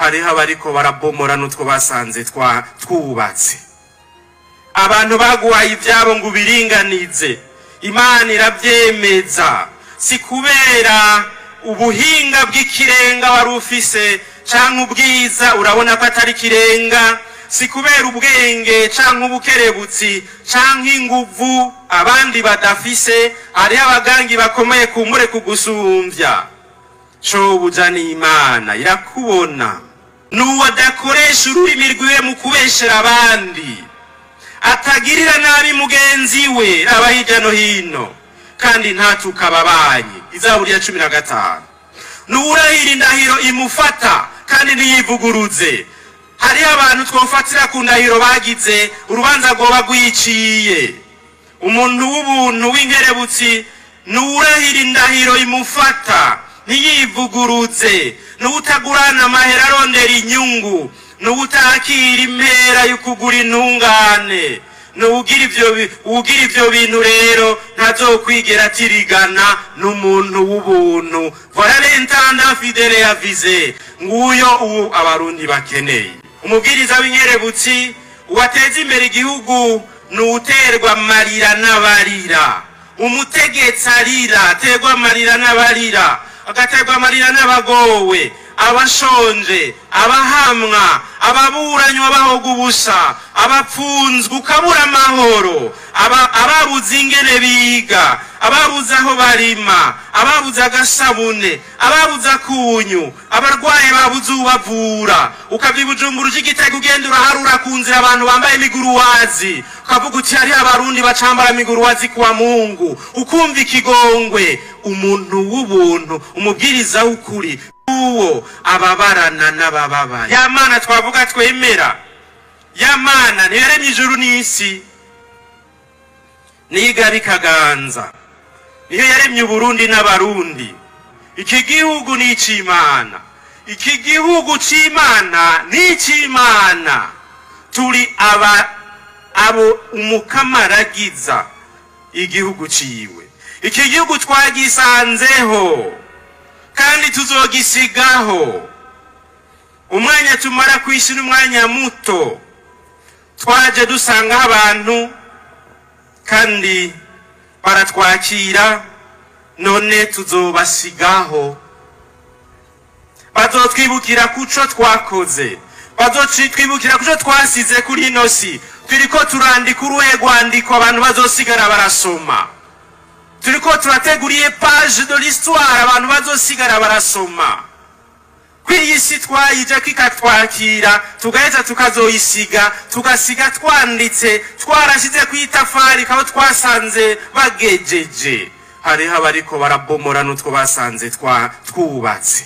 hariho abariko barabomora n'utwo basanze twubatse. Abantu baguhaye ivyabo ngo biringanize, Imana iravyemeza. Si kubera ubuhinga bw'ikirenga wari ufise canke ubwiza urabona ko atari kirenga, si kubera ubwenge canke ubukerebutsi canke inguvu abandi badafise, hariho abagangi bakomeye kumbure kugusumvya. Shobuja ni Imana irakubona. Nuwo adakoresha ururimi rwiwe mu kubeshera abandi, atagirira nabi mugenzi we aba hirya no hino, kandi ntatuka ababanyi. Izaburi ya 15. Nuwurahira indahiro imufata kandi ntiyivuguruze. Hariho abantu twofatira ku ndahiro bagize urubanza rwoba rwiciye. Umuntu w'ubuntu w'inkerebutsi nuwurahira indahiro imufata ntiyivuguruze, nuwutagurana amahera arondera inyungu, nuwutakira impera y'ukugura intungane, nuwugira ivyo bintu rero ntazokwigera atirigana n'umuntu w'ubuntu. Voilà l'intendant fidèle avisé. Nguyo ubu abarundi bakeneye. Umubwiriza w'inkerebutsi uwateza imbere igihugu nuwuterwa amarira n'abarira. Umutegetsi arira aterwa amarira n'abarira, agaterwa amarira n'abagowe, abashonje, abahamwa, ababuranywa bahoga ubusa, abapfunzwe ukabura amahoro, ababuze ingene biga, ababuze aho barima, ababuze agasabune, ababuze akunyu, abarwaye babuze ubavura. Ukava i Bujumbura uje Gitega ugenda uraharura ku nzira abantu bambaye imiguruwazi, ukavuga uti hariho abarundi bacambara imiguruwazi kwa Mungu, ukumva ikigongwe. Umuntu w'ubuntu, umubwiriza w'ukuri, uwo ababarana n'abababaye. Ya Mana twavuga twemera, ya Mana niyo yaremye ijuru n'isi, niga bikaganza, niyo yaremye Uburundi n'abarundi. Iki gihugu ni ic'Imana, iki gihugu c'Imana ni ic'Imana. Turi abo umukamaragiza igihugu ciwe. Iki gihugu twagisanzeho kandi tuzogisigaho. Umwanya tumara kw'isi n'umwanya muto. Twaje dusanga abantu kandi baratwakira, none tuzobasigaho. Bazotwibukira kuco twakoze, bazotwibukira kuco twasize kuri ino si. Turiko turandika uruhe rwandiko abantu bazosigara barasoma. Turiko turateguriye page de l'histoire abantu bazosigara barasoma. Kw'iyi si twayije kikatwakira, tugaheza tukazoyisiga, tugasiga twanditse, twarashize kw'itafari kaho twasanze bagejeje. Hariho abariko barabomora n'utwo basanze twubatse.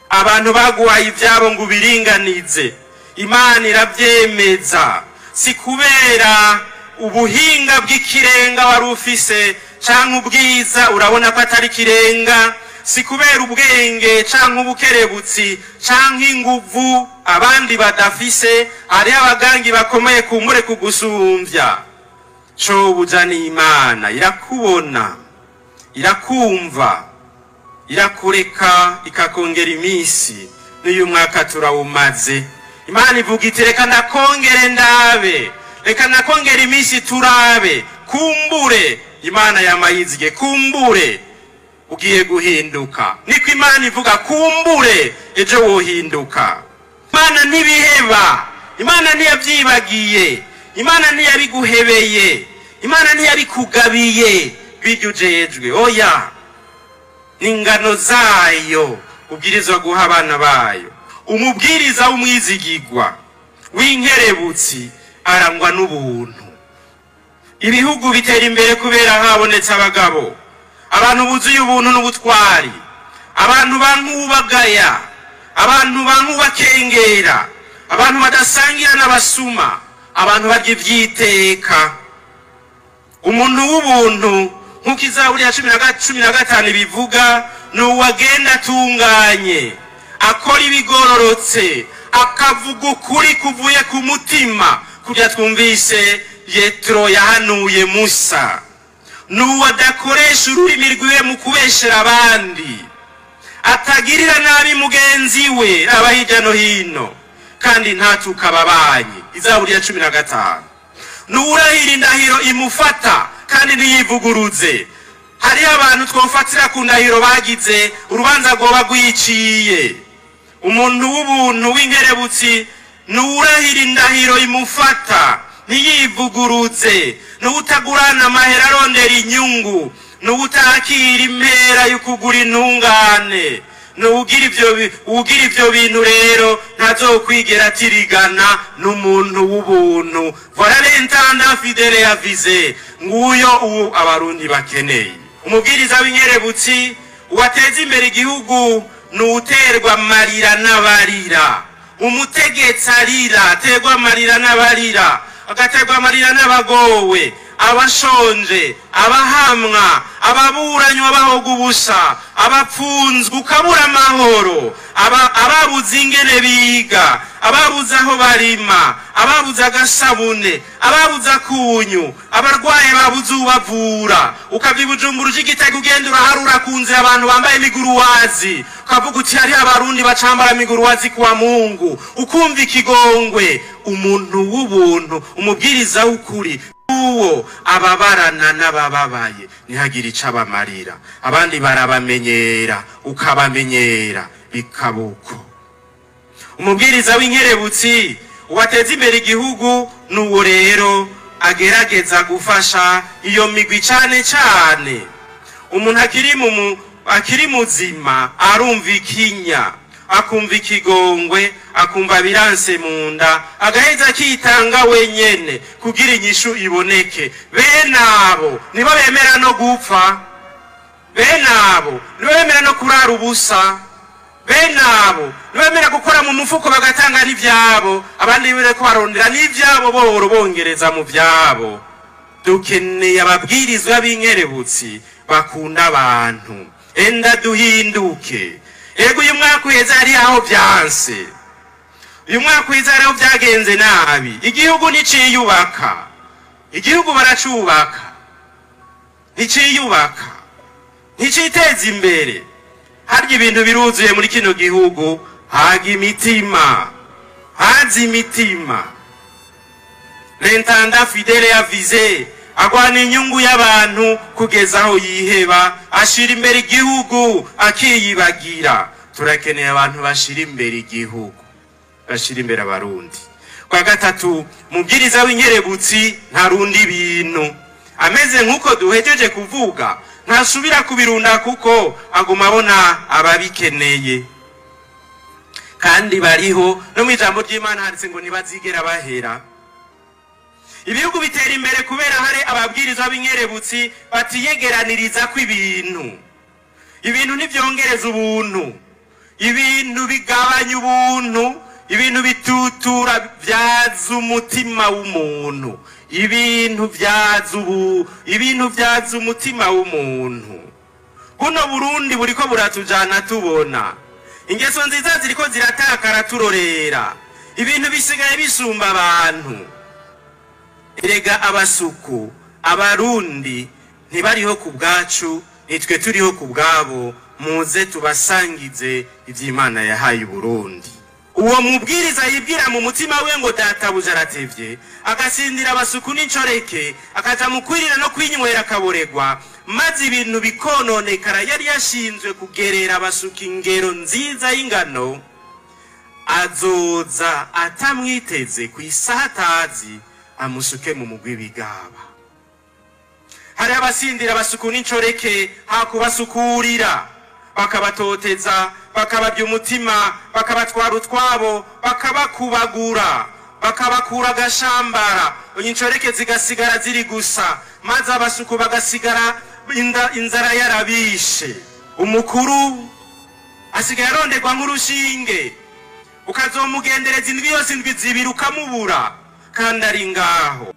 Abantu baguhaye ivyabo ngo biringanize, Imana iravyemeza. Si kubera ubuhinga bw'ikirenga wari ufise canke ubwiza urabona ko atari kirenga, si kubera ubwenge canke ubukerebutsi canke inguvu abandi badafise, hariho abagangi bakomeye kumbure kugusumvya. Shobuja ni Imana irakubona, irakumva, irakureka ikakongera imisi. N'uyu mwaka turawumaze, Imana ivuga iti reka nakongere ndabe, reka nakongera imisi turabe. Kumbure Imana yamayizige, kumbure ugiye guhinduka. Niko Imana ivuga, kumbure ejo wohinduka. Imana ntibiheba, Imana ntiyavyibagiye, Imana ntiyabiguhebeye, Imana ntiyabikugabiye biryo ujejwe. Oya, n'ingano zayo ubwirizwa guha abana bayo. Umubwiriza w'umwizigirwa w'inkerebutsi arangwa n'ubuntu. Ibihugu bitera imbere kubera habonetse abagabo, abantu buzuye ubuntu n'ubutwari, abantu bankubagaya, abantu bankubakengera, abantu badasangira n'abasuma, abantu barya ivyiteka. Umuntu w'ubuntu nk'uko Izaburi ya 15 bivuga, n'uwagenda atunganye, akora ibigororotse, akavuga ukuri kuvuye ku mutima. Kugira twumvise Yetro yahanuye Musa. N'uwo adakoresha ururimi rwiwe mu kubeshera abandi, atagirira nabi mugenzi we aba hirya no hino kandi ntatukababanyi. Izaburi ya 15. Nuwurahira indahiro imufata kandi ntiyivuguruze. Hari abantu twofatira ku ndahiro bagize urubanza rwoba rwiciye. Umuntu w'ubuntu w'inkerebutsi nuwurahira indahiro imufata ntiyivuguruze, nuwutagurana amahera arondera inyungu, nuwutakira impera y'ukugura intungane, nuwugira ivyo bintu rero ntazokwigera atirigana n'umuntu w'ubuntu. Voilà l'intendant fidèle avisé, nguyo uwo abarundi bakeneye. Umubwiriza w'inkerebutsi uwateza imbere igihugu nuwuterwa amarira n'abarira. Umutegetsi arira aterwa amarira n'abarira, agaterwa amarira n'abagowe, abashonje, abahamwa, ababuranywa bahoga ubusa, abapfunzwe ukabura amahoro, ababuze ingene biga, ababuze aho barima, ababuze agasabune, ababuze akunyu, abarwaye babuze ubavura. Ukavye Bujumbura uje Gitega ugenda uraharura ku nzira abantu bambaye imiguruwazi, ukavuga uti hari abarundi bacambara imiguruwazi kwa Mungu, ukumva ikigongwe. Umuntu w'ubuntu, umubwiriza w'ukuri uwo ababarana n'abababaye ntihagira ico abamarira. Abandi barabamenyera ukabamenyera bikabuko. Umubwiriza w'inkerebutsi uwateza imbere igihugu nuwo rero agerageza gufasha iyo migwi cane cane. Umuntu akiri muzima arumva ikinya, akumva ikigongwe, akumva biranse munda, agaheza akitanga wenyene kugira inyishu iboneke. Bene abo nibo bemera no gupfa, bene abo nibo bemera no kurara ubusa, bene abo nibo bemera gukora mu mufuko bagatanga n'ivyabo, abandi bireko barondera n'ivyabo boro bongereza mu vyabo. Dukeneye ababwirizwa b'inkerebutsi bakunda abantu. Enda duhinduke. Ego uyu mwaka uheze hari aho byanse, uyu mwaka uheze hari aho byagenze nabi. Igihugu niciyubaka, igihugu baracubaka, niciyubaka, niciteza imbere. Harya ibintu biruzuye muri kino gihugu, haga imitima, haza imitima. L'intendant fidèle avisé agwana inyungu y'abantu kugeza aho yiheba, ashira imbere igihugu akiyibagira. Turakeneye abantu bashira imbere igihugu, bashira imbere abarundi. Kwa gatatu, mubwiriza w'inkerebutsi ntarundi ibintu, ameze nk'uko duhejeje kuvuga, ntasubira kubirunda kuko aguma abona ababikeneye. Kandi bariho no mu ijambo ry'Imana handitse ngo ntibazigera bahera. Ibihugu bitera imbere kubera hari ababwirizwa b'inkerebutsi batiyegeraniriza kw'ibintu. Ibintu ntivyongereza ubuntu, ibintu bigabanya ubuntu, ibintu bitutura vyaza umutima w'umuntu, ibintu vyaza umutima w'umuntu. Buno Burundi buriko buratujana tubona ingeso nziza ziriko ziratakara turorera, ibintu bisigaye bisumba abantu. Erega abasuku abarundi ntibariho ku bwacu, nitwe turiho ku bwabo. Muze tubasangize ivy'Imana yahaye Burundi. Uwo mubwiriza yibwira mu mutima we ngo databuja aratevye, agasindira abasuku n'incoreke, akaja mu kwirira no kwinywera akaboregwa, maze ibintu bikononekara. Yari yashinzwe kugerera abasuku ingero nziza y'ingano, azoza atamwiteze ku isaha atazi amusuke mu mugwi bigaba. Hari abasindira abasuku n'incoreke hakubasukurira, bakabatoteza, bakababya umutima, bakabatwara utwabo, bakabakubagura, bakabakura agashambara, incoreke zigasigara ziri gusa, maze abasuku bagasigara inzara yarabishe. Umukuru asigaye aronderwa nk'urushinge, ukazomugendereza indwi yose indwi zibiri ukamubura, kandi ari ngaho.